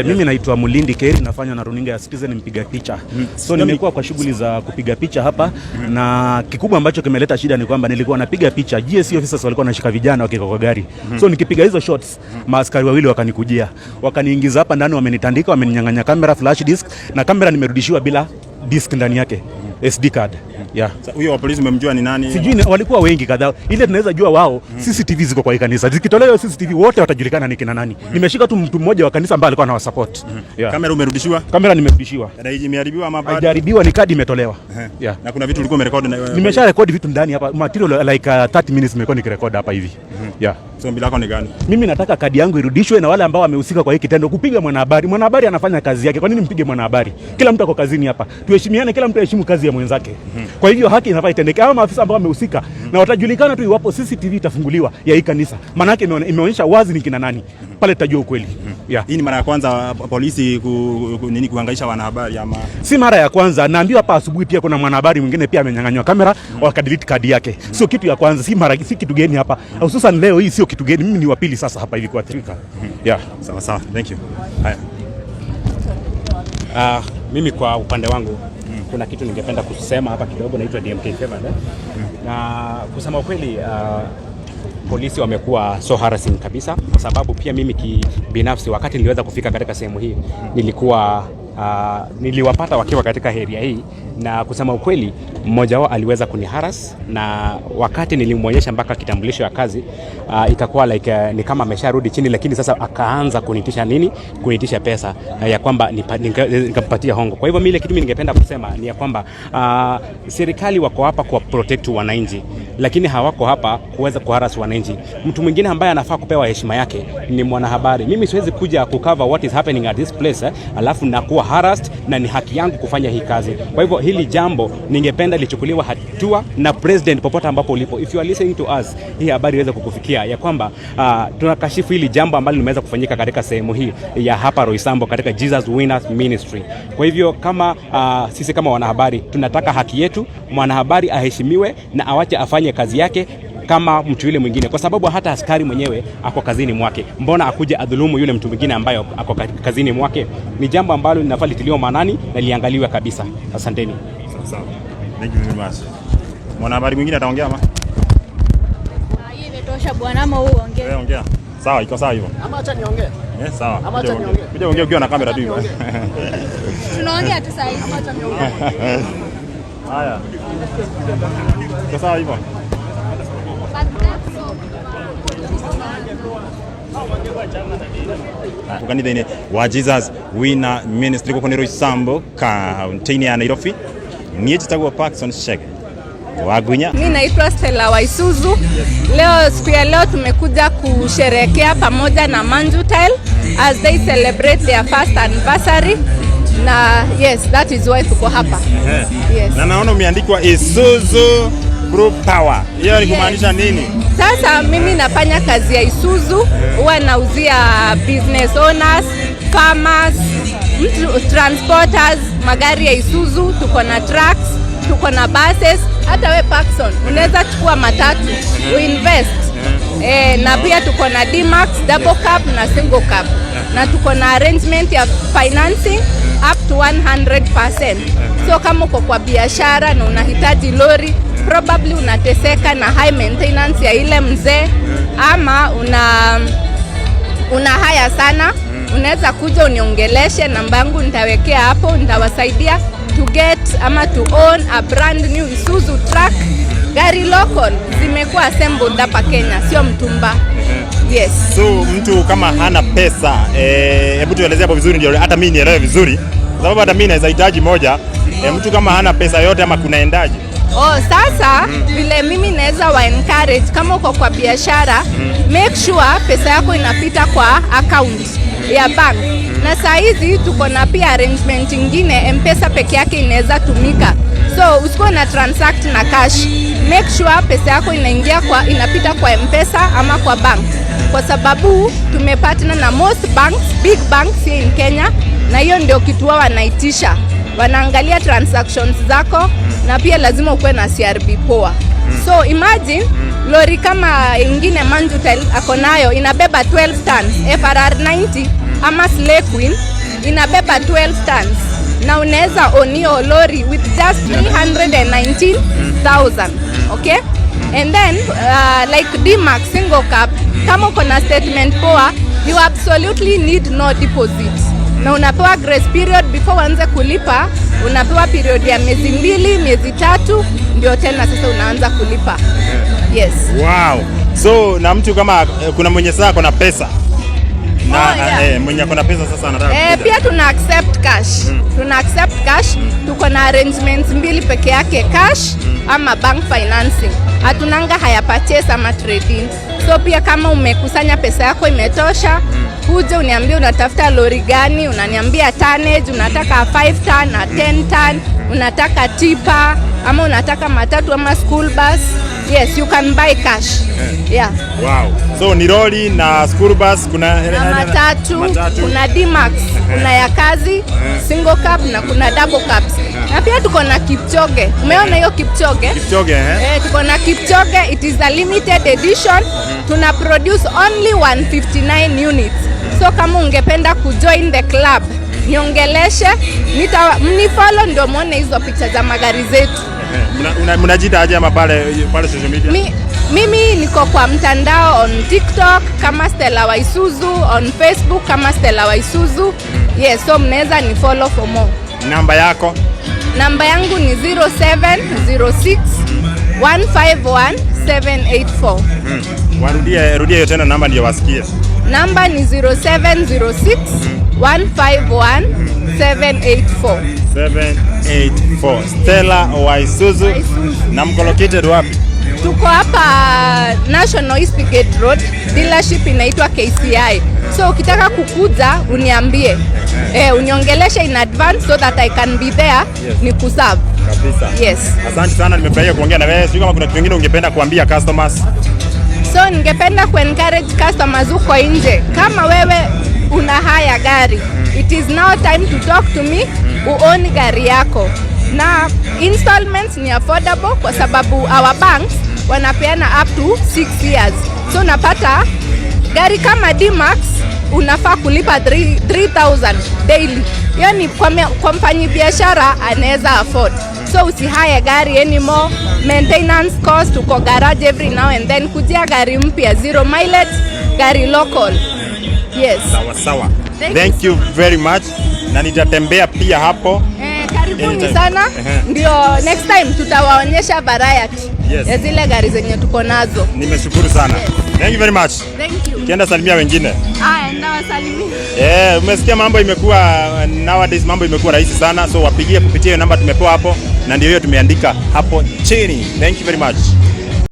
Mimi naitwa Mulindi Keri, nafanya na runinga ya Citizen mpiga picha. So nimekuwa kwa shughuli za kupiga picha hapa na kikubwa ambacho kimeleta shida ni kwamba nilikuwa napiga picha, GSC officers walikuwa wanashika vijana wakiko kwa gari. So nikipiga hizo shots, maaskari wawili wakanikujia. Wakaniingiza hapa ndani, wamenitandika, wameninyang'anya kamera, flash disk na kamera nimerudishiwa bila disk ndani yake. SD card. Yeah. Huyo wa polisi umemjua ni nani? Sijui, walikuwa wengi kadhaa. Ile tunaweza jua wao, CCTV ziko kwa kanisa. Zikitolewa CCTV wote watajulikana ni kina nani. Nimeshika tu mtu mmoja wa kanisa ambaye alikuwa anawasupport. Yeah. Kamera umerudishiwa? Kamera nimerudishiwa. Dada hii imeharibiwa ama bado? Haijaribiwa, ni kadi imetolewa. Yeah. Na kuna vitu ulikuwa umerekodi na nimesha record vitu ndani hapa. Material like 30 minutes nimekuwa nikirekodi hapa hivi. Yeah. So ombi lako ni gani? Mimi nataka kadi yangu irudishwe na wale ambao wamehusika kwa hiki kitendo kupiga mwanahabari. Mwanahabari anafanya kazi yake. Kwa nini mpige mwanahabari? Kila mtu ako kazini hapa. Tuheshimiane, kila mtu aheshimu kazi ya mwenzake. Kwa hivyo haki inafaa itendeke. Hao maafisa ambao wamehusika na watajulikana tu iwapo CCTV itafunguliwa ya hii kanisa. Maana yake imeonyesha wazi ni kina nani. Pale tutajua ukweli. Yeah. Hii ni mara ya kwanza polisi kuhangaisha wanahabari ama? Si mara ya kwanza. Naambiwa hapa asubuhi pia kuna mwanahabari mwingine pia amenyang'anywa kamera wakadelete kadi yake. Sio kitu ya kwanza, si kitu geni hapa. Hususan leo hii sio kitu geni. Mimi ni wa pili sasa hapa hivi kuathirika. Yeah. Sawa sawa. Thank you. Haya. Mimi kwa upande wangu kuna kitu ningependa kusema hapa kidogo. Naitwa DMK Favored. Na kusema ukweli polisi wamekuwa so harassing kabisa, kwa sababu pia mimi kibinafsi wakati niliweza kufika katika sehemu hii niliwapata wakiwa katika area hii, na kusema ukweli mmoja wao aliweza kuniharas, na wakati nilimwonyesha mpaka kitambulisho ya kazi ikakuwa like ni kama amesharudi chini, lakini sasa akaanza kunitisha pesa ya kwamba nikampatia hongo. Kwa hivyo mimi kitu ningependa kusema ni ya kwamba serikali wako hapa kwa protect wananchi, lakini hawako hapa kuweza kuharas wananchi. Mtu mwingine ambaye anafaa kupewa heshima yake ni mwanahabari. Mimi siwezi kuja kucover what is happening at this place alafu nakuwa harassed, na ni haki yangu kufanya hii kazi. Kwa hivyo hili jambo ningependa lichukuliwe hatua na president popote ambapo ulipo. If you are listening to us, hii habari iweze kukufikia ya kwamba tunakashifu hili jambo ambalo limeweza kufanyika katika sehemu hii ya hapa Roysambu katika Jesus Winners Ministry. Kwa hivyo kama sisi kama wanahabari tunataka haki yetu, mwanahabari aheshimiwe na awache afanye kazi yake kama mtu yule mwingine, kwa sababu hata askari mwenyewe ako kazini mwake. Mbona akuje adhulumu yule mtu mwingine ambaye ako kazini mwake? Ni jambo ambalo linafaa litiliwe maanani na liangaliwe kabisa. Asanteni. Sawa. Thank you very much. Mwanahabari mwingine ataongea ama? Hii imetosha bwana, ama wewe ongea. Wewe ongea. Sawa, iko sawa hivyo. Ama acha niongee. Sawa. Ama acha niongee. Kuja ongea ukiwa na kamera tu hivyo. Tunaongea tu sasa hivi. Ama acha niongee. Haya. Iko sawa hivyo. Kuganithine wa Jesus Winner Ministry kwa Roysambu kaunti ya Nairobi. Niye jitagwa Parkson Shege Wagunya. Mimi naitwa Stella Waisuzu. Siku ya leo tumekuja kusherehekea pamoja na Manjutile as they celebrate their first anniversary. Na yes, that is why tuko hapa. Yes. Na naona umeandikwa Isuzu Group Power. Hiyo ni kumaanisha nini? Sasa mimi nafanya kazi ya Isuzu, huwa nauzia business owners, farmers, transporters magari ya Isuzu. Tuko na trucks, tuko na buses, hata we Paxson unaweza chukua matatu uinvest. Na pia tuko na D-Max, double cab na single cab. Na tuko na arrangement ya financing up to 100%. So kama uko kwa biashara na unahitaji lori, probably unateseka na high maintenance ya ile mzee, ama una haya sana, unaweza kuja uniongeleshe, namba yangu nitawekea hapo, nitawasaidia to get ama to own a brand new Isuzu truck. Gari local zimekuwa assembled hapa Kenya, sio mtumba. Yes. So mtu kama hana pesa, hebu tuelezea hapo vizuri ndio hata mimi nielewe vizuri. Kwa sababu hata mimi naweza hitaji moja. Mtu kama hana pesa yote ama kunaendaje? Sasa vile mimi naweza wa encourage kama uko kwa biashara, make sure pesa yako inapita kwa account ya bank. Na saa hizi tuko na pia arrangement nyingine, M-Pesa peke yake inaweza tumika. So usikuwe na transact na cash. Make sure pesa yako inapita kwa M-Pesa ama kwa bank. Kwa sababu tumepartner na most banks, big banks here in Kenya, na hiyo ndio kitu wao wanaitisha. Wanaangalia transactions zako na pia lazima ukuwe na CRB poa. So imagine lori kama ingine Manjutel ako nayo inabeba 12 tons, FRR 90 ama Slay Queen inabeba 12 tons. Na unaweza onio lori with just 319,000. Okay? And then like D-Max single cab, kama uko na statement poa, you absolutely need no deposit. Na unapewa grace period before uanze kulipa, unapewa period ya miezi 2, miezi 3, ndio tena sasa unaanza kulipa. Yes. Wow. So na mtu kama kuna mwenye sasa kuna pesa. Mwenye kuna pesa sasa anataka. Pia tuna accept cash. Tuna accept cash. Tuko na arrangements 2 peke yake, cash ama bank financing. Hatunanga haya purchase ama trading. So pia kama umekusanya pesa yako imetosha, kuja uniambie unatafuta lori gani, unaniambia tonnage, unataka 5 ton na 10 ton, unataka tipa ama unataka matatu ama school bus. Yes, you can buy cash. Yeah. Wow. So ni lori na school bus, kuna matatu, kuna D-Max, kuna ya kazi, single cab na kuna double cabs. Na pia tuko na Kipchoge. Umeona hiyo Kipchoge? Kipchoge, tuko na Kipchoge, it is a limited edition. Tuna produce only 159 units. So kama ungependa kujoin the club, niongeleshe, mnifollow ndio muone hizo picha za magari zetu. Mnajita aje ama pale social media? Mimi niko kwa mtandao on TikTok kama Stella wa Isuzu, on Facebook kama Stella wa Isuzu. Yes, so mnaweza ni follow for more. Namba yako? Namba yangu ni 0706 151 784. Rudia hiyo tena namba ndio wasikie. Namba ni 0706 151 784. 784. Stella wa Isuzu. Na mko located wapi? Tuko hapa National East Gate Road, dealership inaitwa KCI. So ukitaka kukuja uniambie, uniongeleshe in advance so that I can be there. Yes. Ni kuserve. Kabisa. Yes. Asante sana, nimefurahia kuongea na wewe. Sio kama kuna kitu kingine ungependa kuambia customers? So ningependa encourage customers uko nje, kama wewe una haya gari, it is now time to talk to me, uone gari yako. Na installments ni affordable kwa sababu our banks wanapeana up to 6 years. So unapata gari kama D-Max unafaa kulipa 3,000 daily. Yani kwa mfanyi biashara anaweza afford. So usihaya gari anymore, maintenance cost, uko garage every now and then, kujia gari mpya 0 mileage, gari local. Yes. Sawa sawa. Thank you very much. Na nitatembea pia hapo. Karibuni sana. Ndio next time tutawaonyesha variety. Yes. Ya zile gari zenye tuko nazo. Nimeshukuru sana. Yes. Thank you very much. Thank you. Kienda salimia wengine. Nawasalimia. Umesikia mambo imekuwa nowadays, mambo imekuwa rahisi sana, so wapigie kupitia hiyo namba tumepewa hapo na ndio hiyo tumeandika hapo chini. Thank you very much.